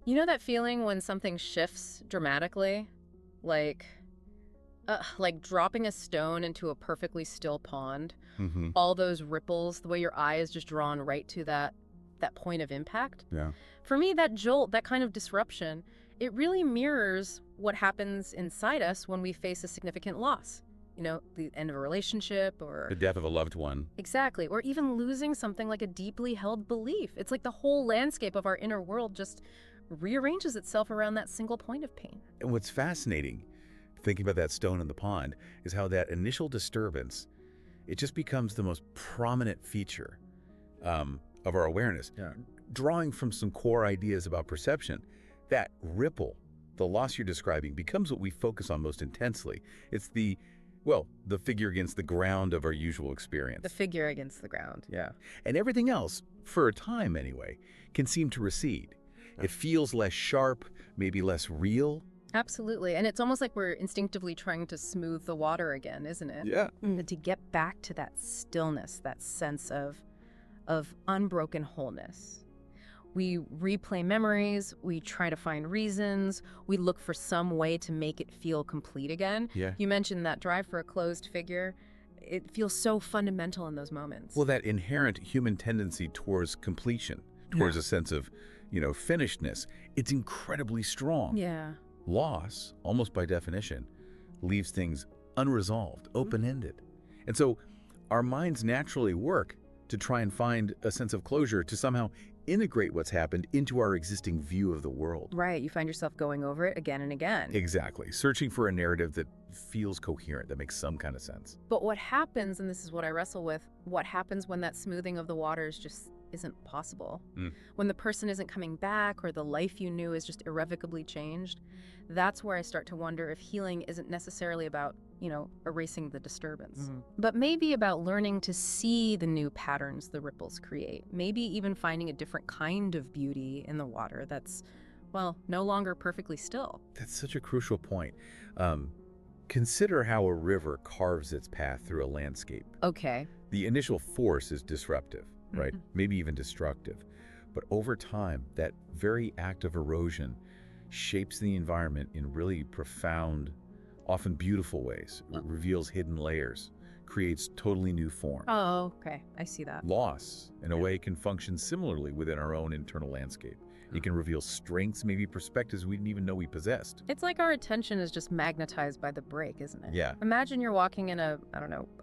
You know that feeling when something shifts dramatically? Like, like dropping a stone into a perfectly still pond? Mm-hmm. All those ripples, the way your eye is just drawn right to that point of impact? Yeah. For me, that jolt, that kind of disruption, it really mirrors what happens inside us when we face a significant loss. You know, the end of a relationship The or death of a loved one. exactly, or even losing something like a deeply held belief. It's like the whole landscape of our inner world just rearranges itself around that single point of pain. And what's fascinating, thinking about that stone in the pond, is how that initial disturbance, it just becomes the most prominent feature of our awareness. Yeah. Drawing from some core ideas about perception, that ripple, the loss you're describing, becomes what we focus on most intensely. It's the figure against the ground of our usual experience. The figure against the ground. Yeah. And everything else, for a time anyway, can seem to recede. It feels less sharp, maybe less real. Absolutely. And it's almost like we're instinctively trying to smooth the water again, isn't it? Yeah. And to get back to that stillness, that sense of unbroken wholeness. We replay memories, we try to find reasons, we look for some way to make it feel complete again. Yeah. You mentioned that drive for a closed figure. It feels so fundamental in those moments. Well, that inherent human tendency towards completion, towards a sense of, finishedness, it's incredibly strong. yeah. Loss, almost by definition, leaves things unresolved, open-ended. And so our minds naturally work to try and find a sense of closure, to somehow integrate what's happened into our existing view of the world. Right, you find yourself going over it again and again. Exactly. Searching for a narrative that feels coherent, that makes some kind of sense. But what happens, and this is what I wrestle with, what happens when that smoothing of the waters just isn't possible? When the person isn't coming back or the life you knew is just irrevocably changed, that's where I start to wonder if healing isn't necessarily about, erasing the disturbance, but maybe about learning to see the new patterns the ripples create. Maybe even finding a different kind of beauty in the water that's, well, no longer perfectly still. That's such a crucial point. Consider how a river carves its path through a landscape. Okay. The initial force is disruptive, right? Maybe even destructive. But over time, that very act of erosion shapes the environment in really profound, often beautiful ways. It reveals hidden layers, creates totally new form. Oh, okay. I see that. Loss, in a way, can function similarly within our own internal landscape. It can reveal strengths, maybe perspectives we didn't even know we possessed. It's like our attention is just magnetized by the break, isn't it? Yeah. Imagine you're walking in a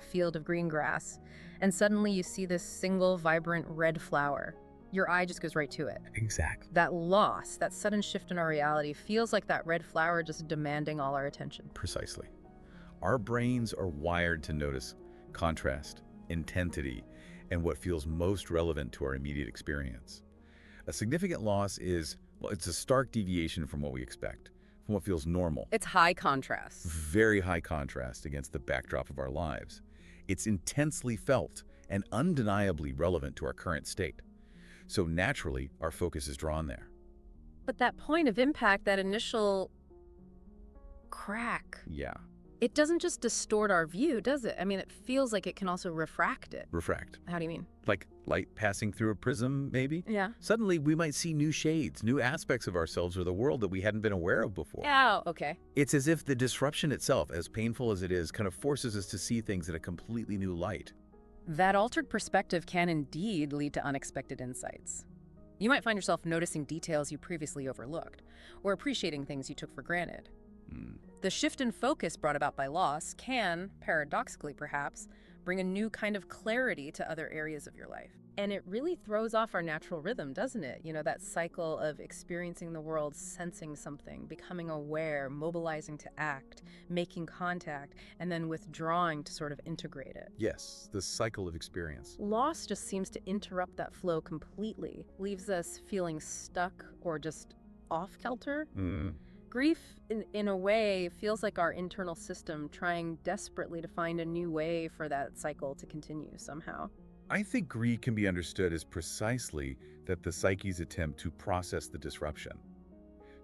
field of green grass, and suddenly you see this single vibrant red flower. Your eye just goes right to it. Exactly. That loss, that sudden shift in our reality feels like that red flower just demanding all our attention. Precisely. Our brains are wired to notice contrast, intensity, and what feels most relevant to our immediate experience. A significant loss is, it's a stark deviation from what we expect, from what feels normal. It's high contrast. Very high contrast against the backdrop of our lives. It's intensely felt and undeniably relevant to our current state. So naturally, our focus is drawn there. But that point of impact, that initial crack, Yeah. it doesn't just distort our view, does it? I mean, it feels like it can also refract it. Refract. How do you mean? Like light passing through a prism, maybe? Yeah. Suddenly, we might see new shades, new aspects of ourselves or the world that we hadn't been aware of before. Oh, okay. It's as if the disruption itself, as painful as it is, kind of forces us to see things in a completely new light. That altered perspective can indeed lead to unexpected insights. You might find yourself noticing details you previously overlooked, or appreciating things you took for granted. The shift in focus brought about by loss can, paradoxically perhaps, bring a new kind of clarity to other areas of your life. And it really throws off our natural rhythm, doesn't it? You know, that cycle of experiencing the world, sensing something, becoming aware, mobilizing to act, making contact, and then withdrawing to sort of integrate it. Yes, the cycle of experience. Loss just seems to interrupt that flow completely, leaves us feeling stuck or just off-kilter. Grief, in a way, feels like our internal system trying desperately to find a new way for that cycle to continue somehow. I think grief can be understood as precisely that the psyche's attempt to process the disruption,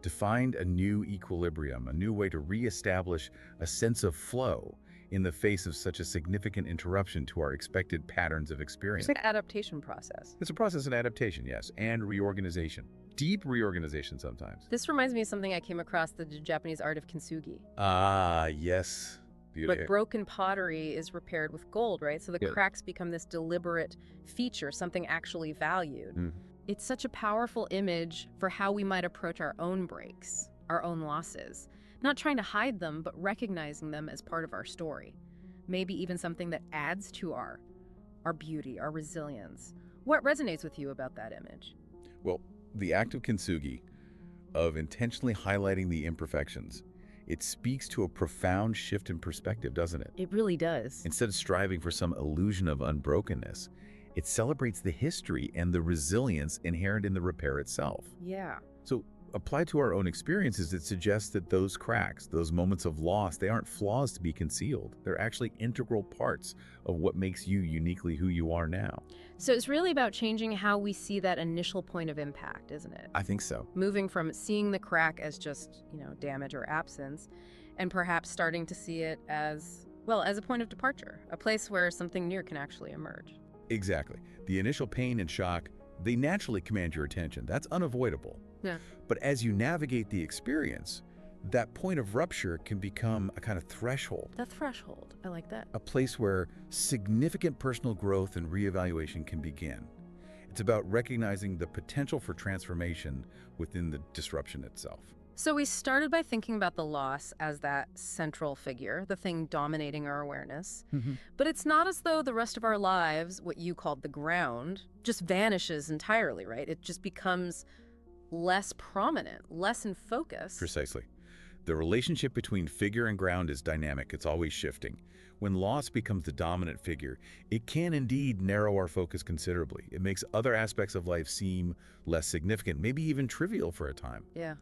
to find a new equilibrium, a new way to reestablish a sense of flow in the face of such a significant interruption to our expected patterns of experience. It's like an adaptation process. It's a process of adaptation, yes, and reorganization. deep reorganization sometimes. This reminds me of something I came across, the Japanese art of kintsugi. Ah, yes. But broken pottery is repaired with gold, right? So the cracks become this deliberate feature, something actually valued. It's such a powerful image for how we might approach our own breaks, our own losses. Not trying to hide them, but recognizing them as part of our story. Maybe even something that adds to our beauty, our resilience. What resonates with you about that image? Well, the act of kintsugi, of intentionally highlighting the imperfections, it speaks to a profound shift in perspective, doesn't it? It really does. Instead of striving for some illusion of unbrokenness, it celebrates the history and the resilience inherent in the repair itself. Yeah. So, applied to our own experiences, it suggests that those cracks, those moments of loss, they aren't flaws to be concealed. They're actually integral parts of what makes you uniquely who you are now. So it's really about changing how we see that initial point of impact, isn't it? I think so. Moving from seeing the crack as just, damage or absence, and perhaps starting to see it as, well, as a point of departure, a place where something new can actually emerge. Exactly. The initial pain and shock, they naturally command your attention. That's unavoidable. Yeah. But as you navigate the experience, that point of rupture can become a kind of threshold. The threshold. I like that. A place where significant personal growth and reevaluation can begin. It's about recognizing the potential for transformation within the disruption itself. So we started by thinking about the loss as that central figure, the thing dominating our awareness. But it's not as though the rest of our lives, what you called the ground, just vanishes entirely, right? It just becomes less prominent, less in focus. Precisely. The relationship between figure and ground is dynamic. It's always shifting. When loss becomes the dominant figure, it can indeed narrow our focus considerably. It makes other aspects of life seem less significant, maybe even trivial for a time. Yeah.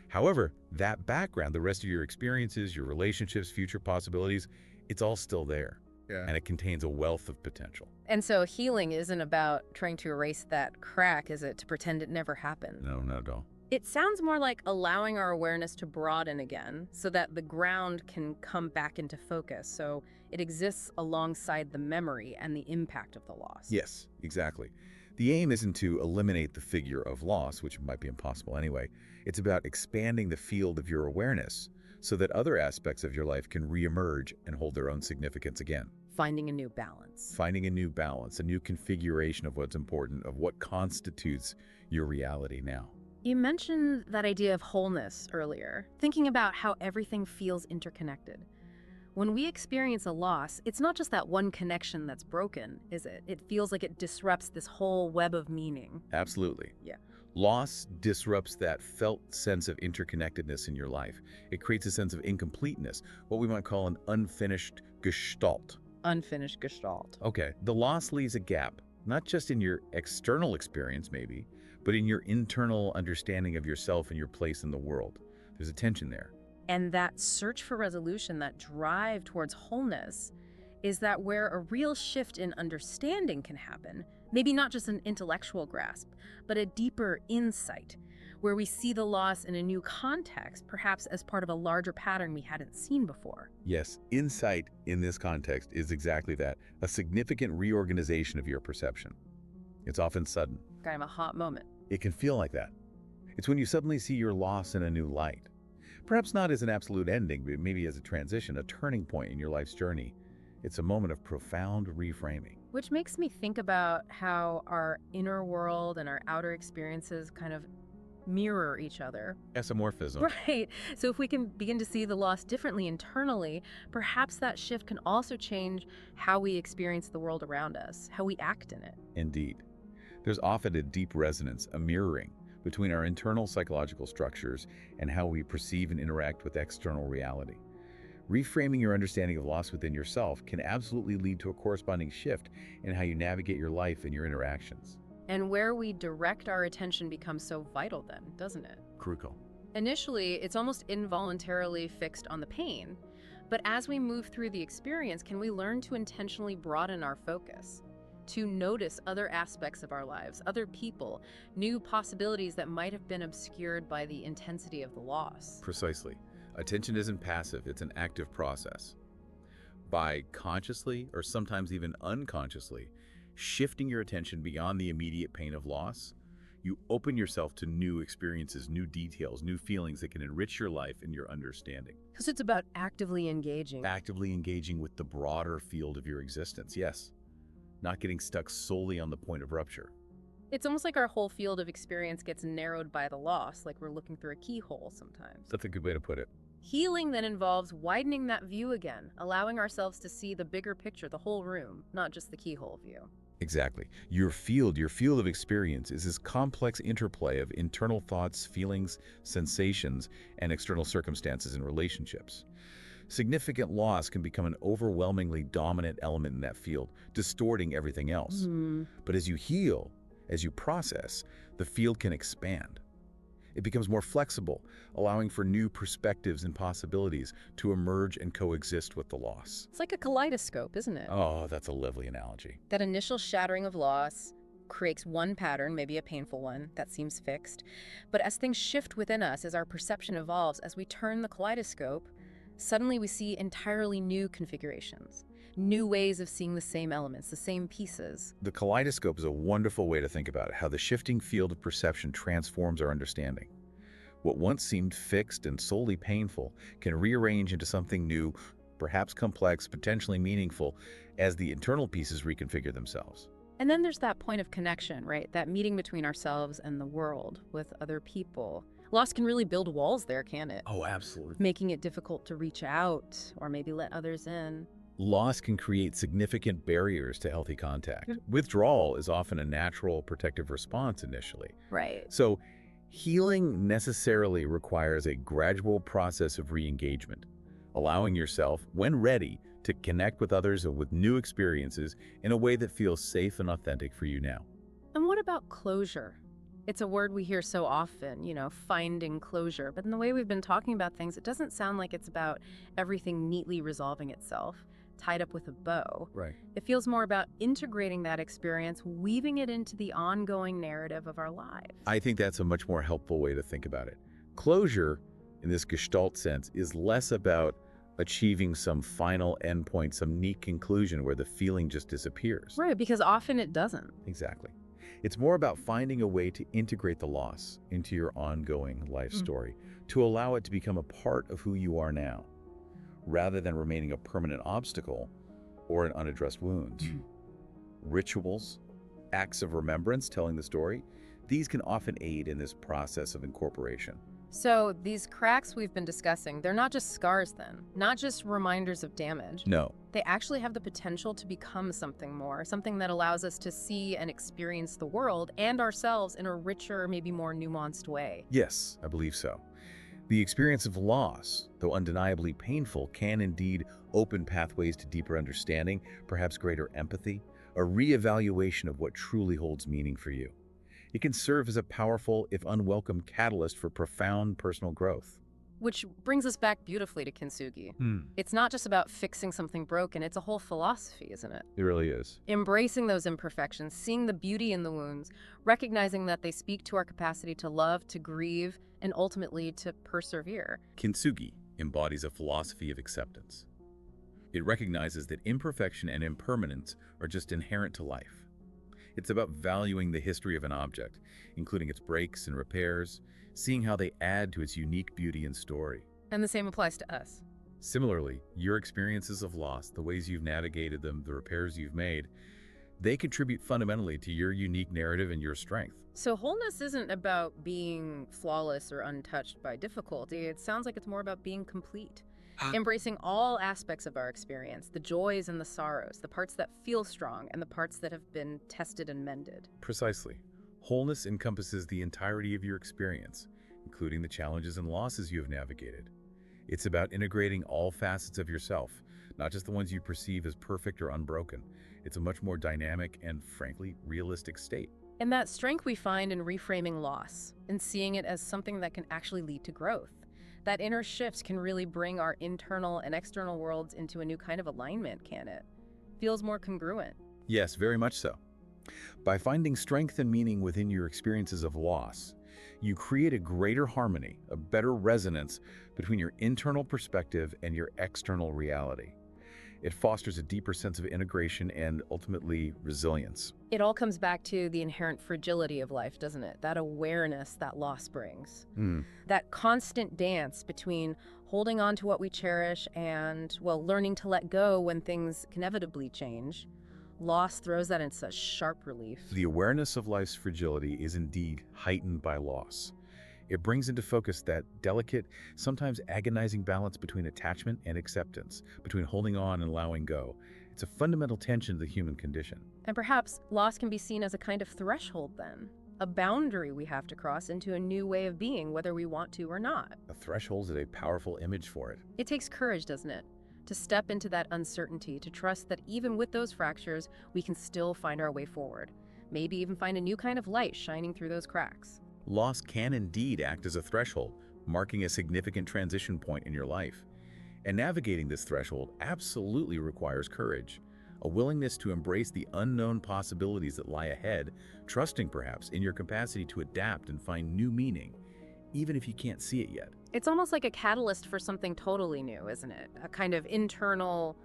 However, that background, the rest of your experiences, your relationships, future possibilities, it's all still there. Yeah. And it contains a wealth of potential. And so healing isn't about trying to erase that crack, is it? To pretend it never happened? No, not at all. It sounds more like allowing our awareness to broaden again so that the ground can come back into focus, so it exists alongside the memory and the impact of the loss. Yes, exactly. The aim isn't to eliminate the figure of loss, which might be impossible anyway. It's about expanding the field of your awareness so that other aspects of your life can reemerge and hold their own significance again. Finding a new balance. Finding a new balance, a new configuration of what's important, of what constitutes your reality now. You mentioned that idea of wholeness earlier, thinking about how everything feels interconnected. When we experience a loss, it's not just that one connection that's broken, is it? It feels like it disrupts this whole web of meaning. Absolutely. Yeah. Loss disrupts that felt sense of interconnectedness in your life. It creates a sense of incompleteness, what we might call an unfinished gestalt. Unfinished gestalt. Okay, the loss leaves a gap, not just in your external experience maybe, but in your internal understanding of yourself and your place in the world. There's a tension there. And that search for resolution, that drive towards wholeness, is that where a real shift in understanding can happen. Maybe not just an intellectual grasp, but a deeper insight, where we see the loss in a new context, perhaps as part of a larger pattern we hadn't seen before. Yes, insight in this context is exactly that, a significant reorganization of your perception. It's often sudden. Kind of a hot moment. It can feel like that. It's when you suddenly see your loss in a new light. Perhaps not as an absolute ending, but maybe as a transition, a turning point in your life's journey. It's a moment of profound reframing. Which makes me think about how our inner world and our outer experiences kind of mirror each other. Esomorphism. Right. So if we can begin to see the loss differently internally, perhaps that shift can also change how we experience the world around us, how we act in it. Indeed. There's often a deep resonance, a mirroring, between our internal psychological structures and how we perceive and interact with external reality. Reframing your understanding of loss within yourself can absolutely lead to a corresponding shift in how you navigate your life and your interactions. And where we direct our attention becomes so vital then, doesn't it? Crucial. Initially, it's almost involuntarily fixed on the pain, but as we move through the experience, can we learn to intentionally broaden our focus? To notice other aspects of our lives, other people, new possibilities that might have been obscured by the intensity of the loss. Precisely. Attention isn't passive, it's an active process. By consciously, or sometimes even unconsciously, shifting your attention beyond the immediate pain of loss, You open yourself to new experiences, new details, new feelings that can enrich your life and your understanding. Because it's about actively engaging. Actively engaging with the broader field of your existence, yes. Not getting stuck solely on the point of rupture. It's almost like our whole field of experience gets narrowed by the loss, like we're looking through a keyhole sometimes. That's a good way to put it. Healing then involves widening that view again, allowing ourselves to see the bigger picture, the whole room, not just the keyhole view. Exactly. Your field of experience is this complex interplay of internal thoughts, feelings, sensations, and external circumstances and relationships. Significant loss can become an overwhelmingly dominant element in that field, distorting everything else. But as you heal, as you process, the field can expand. It becomes more flexible, allowing for new perspectives and possibilities to emerge and coexist with the loss. It's like a kaleidoscope, isn't it? Oh, that's a lovely analogy. That initial shattering of loss creates one pattern, maybe a painful one, that seems fixed. But as things shift within us, as our perception evolves, as we turn the kaleidoscope, suddenly we see entirely new configurations, new ways of seeing the same elements, the same pieces. The kaleidoscope is a wonderful way to think about it, how the shifting field of perception transforms our understanding. What once seemed fixed and solely painful can rearrange into something new, perhaps complex, potentially meaningful, as the internal pieces reconfigure themselves. And then there's that point of connection, right? That meeting between ourselves and the world with other people. Loss can really build walls there, can't it? Oh, absolutely. Making it difficult to reach out or maybe let others in. Loss can create significant barriers to healthy contact. Withdrawal is often a natural protective response initially. Right. So, healing necessarily requires a gradual process of re-engagement, allowing yourself, when ready, to connect with others and with new experiences in a way that feels safe and authentic for you now. And what about closure? It's a word we hear so often, finding closure. But in the way we've been talking about things, it doesn't sound like it's about everything neatly resolving itself, tied up with a bow. Right. It feels more about integrating that experience, weaving it into the ongoing narrative of our lives. I think that's a much more helpful way to think about it. Closure, in this Gestalt sense, is less about achieving some final endpoint, some neat conclusion where the feeling just disappears. Right, because often it doesn't. Exactly. It's more about finding a way to integrate the loss into your ongoing life story, to allow it to become a part of who you are now, rather than remaining a permanent obstacle or an unaddressed wound. Rituals, acts of remembrance telling the story, these can often aid in this process of incorporation. So these cracks we've been discussing, they're not just scars then, not just reminders of damage. No. They actually have the potential to become something more, something that allows us to see and experience the world and ourselves in a richer, maybe more nuanced way. Yes, I believe so. The experience of loss, though undeniably painful, can indeed open pathways to deeper understanding, perhaps greater empathy, a reevaluation of what truly holds meaning for you. It can serve as a powerful, if unwelcome, catalyst for profound personal growth. Which brings us back beautifully to kintsugi. It's not just about fixing something broken, it's a whole philosophy, isn't it? It really is. Embracing those imperfections, seeing the beauty in the wounds, recognizing that they speak to our capacity to love, to grieve, and ultimately to persevere. Kintsugi embodies a philosophy of acceptance. It recognizes that imperfection and impermanence are just inherent to life. It's about valuing the history of an object, including its breaks and repairs, seeing how they add to its unique beauty and story. And the same applies to us. Similarly, your experiences of loss, the ways you've navigated them, the repairs you've made, they contribute fundamentally to your unique narrative and your strength. So wholeness isn't about being flawless or untouched by difficulty. It sounds like it's more about being complete. Embracing all aspects of our experience, the joys and the sorrows, the parts that feel strong and the parts that have been tested and mended. Precisely. Wholeness encompasses the entirety of your experience, including the challenges and losses you have navigated. It's about integrating all facets of yourself, not just the ones you perceive as perfect or unbroken. It's a much more dynamic and, frankly, realistic state. And that strength we find in reframing loss and seeing it as something that can actually lead to growth. That inner shift can really bring our internal and external worlds into a new kind of alignment, can it? Feels more congruent. Yes, very much so. By finding strength and meaning within your experiences of loss, you create a greater harmony, a better resonance between your internal perspective and your external reality. It fosters a deeper sense of integration and ultimately resilience. It all comes back to the inherent fragility of life, doesn't it? That awareness that loss brings. That constant dance between holding on to what we cherish and, well, learning to let go when things inevitably change. Loss throws that into such sharp relief. The awareness of life's fragility is indeed heightened by loss. It brings into focus that delicate, sometimes agonizing balance between attachment and acceptance, between holding on and allowing go. It's a fundamental tension of the human condition. And perhaps loss can be seen as a kind of threshold then, a boundary we have to cross into a new way of being, whether we want to or not. A threshold is a powerful image for it. It takes courage, doesn't it? To step into that uncertainty, to trust that even with those fractures, we can still find our way forward. Maybe even find a new kind of light shining through those cracks. Loss can indeed act as a threshold, marking a significant transition point in your life. And navigating this threshold absolutely requires courage, a willingness to embrace the unknown possibilities that lie ahead, trusting perhaps in your capacity to adapt and find new meaning, even if you can't see it yet. It's almost like a catalyst for something totally new, isn't it? A kind of internal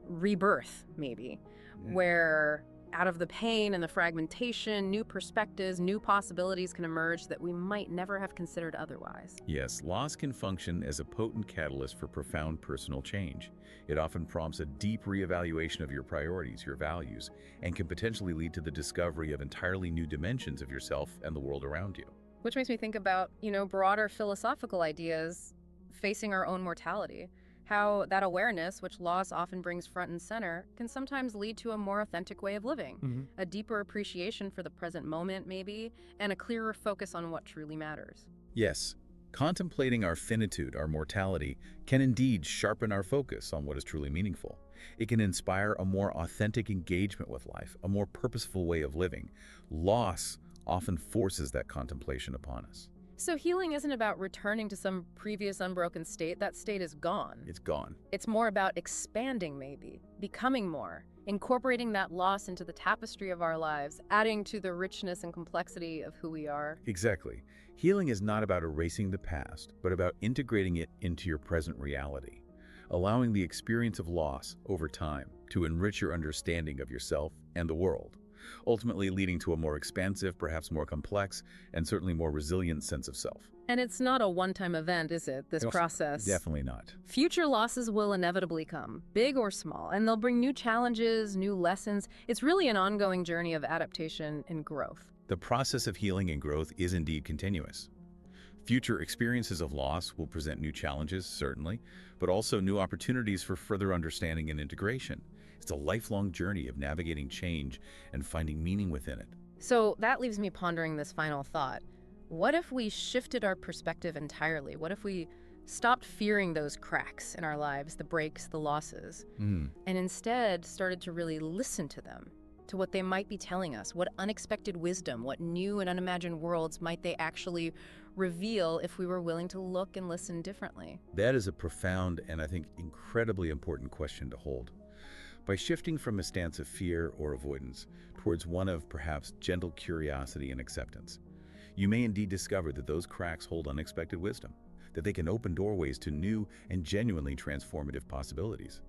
rebirth, maybe, where out of the pain and the fragmentation, new perspectives, new possibilities can emerge that we might never have considered otherwise. Yes, loss can function as a potent catalyst for profound personal change. It often prompts a deep reevaluation of your priorities, your values, and can potentially lead to the discovery of entirely new dimensions of yourself and the world around you. Which makes me think about, broader philosophical ideas facing our own mortality. How that awareness, which loss often brings front and center, can sometimes lead to a more authentic way of living, a deeper appreciation for the present moment, maybe, and a clearer focus on what truly matters. Yes, contemplating our finitude, our mortality, can indeed sharpen our focus on what is truly meaningful. It can inspire a more authentic engagement with life, a more purposeful way of living. Loss often forces that contemplation upon us. So healing isn't about returning to some previous unbroken state. That state is gone. It's gone. It's more about expanding, maybe, becoming more, incorporating that loss into the tapestry of our lives, adding to the richness and complexity of who we are. Exactly. Healing is not about erasing the past, but about integrating it into your present reality, allowing the experience of loss over time to enrich your understanding of yourself and the world, ultimately leading to a more expansive, perhaps more complex, and certainly more resilient sense of self. And it's not a one-time event, is it, this process? Definitely not. Future losses will inevitably come, big or small, and they'll bring new challenges, new lessons. It's really an ongoing journey of adaptation and growth. The process of healing and growth is indeed continuous. Future experiences of loss will present new challenges, certainly, but also new opportunities for further understanding and integration. It's a lifelong journey of navigating change and finding meaning within it. So that leaves me pondering this final thought. What if we shifted our perspective entirely? What if we stopped fearing those cracks in our lives, the breaks, the losses, and instead started to really listen to them, to what they might be telling us? What unexpected wisdom, what new and unimagined worlds might they actually reveal if we were willing to look and listen differently? That is a profound and I think incredibly important question to hold. By shifting from a stance of fear or avoidance towards one of perhaps gentle curiosity and acceptance, you may indeed discover that those cracks hold unexpected wisdom, that they can open doorways to new and genuinely transformative possibilities.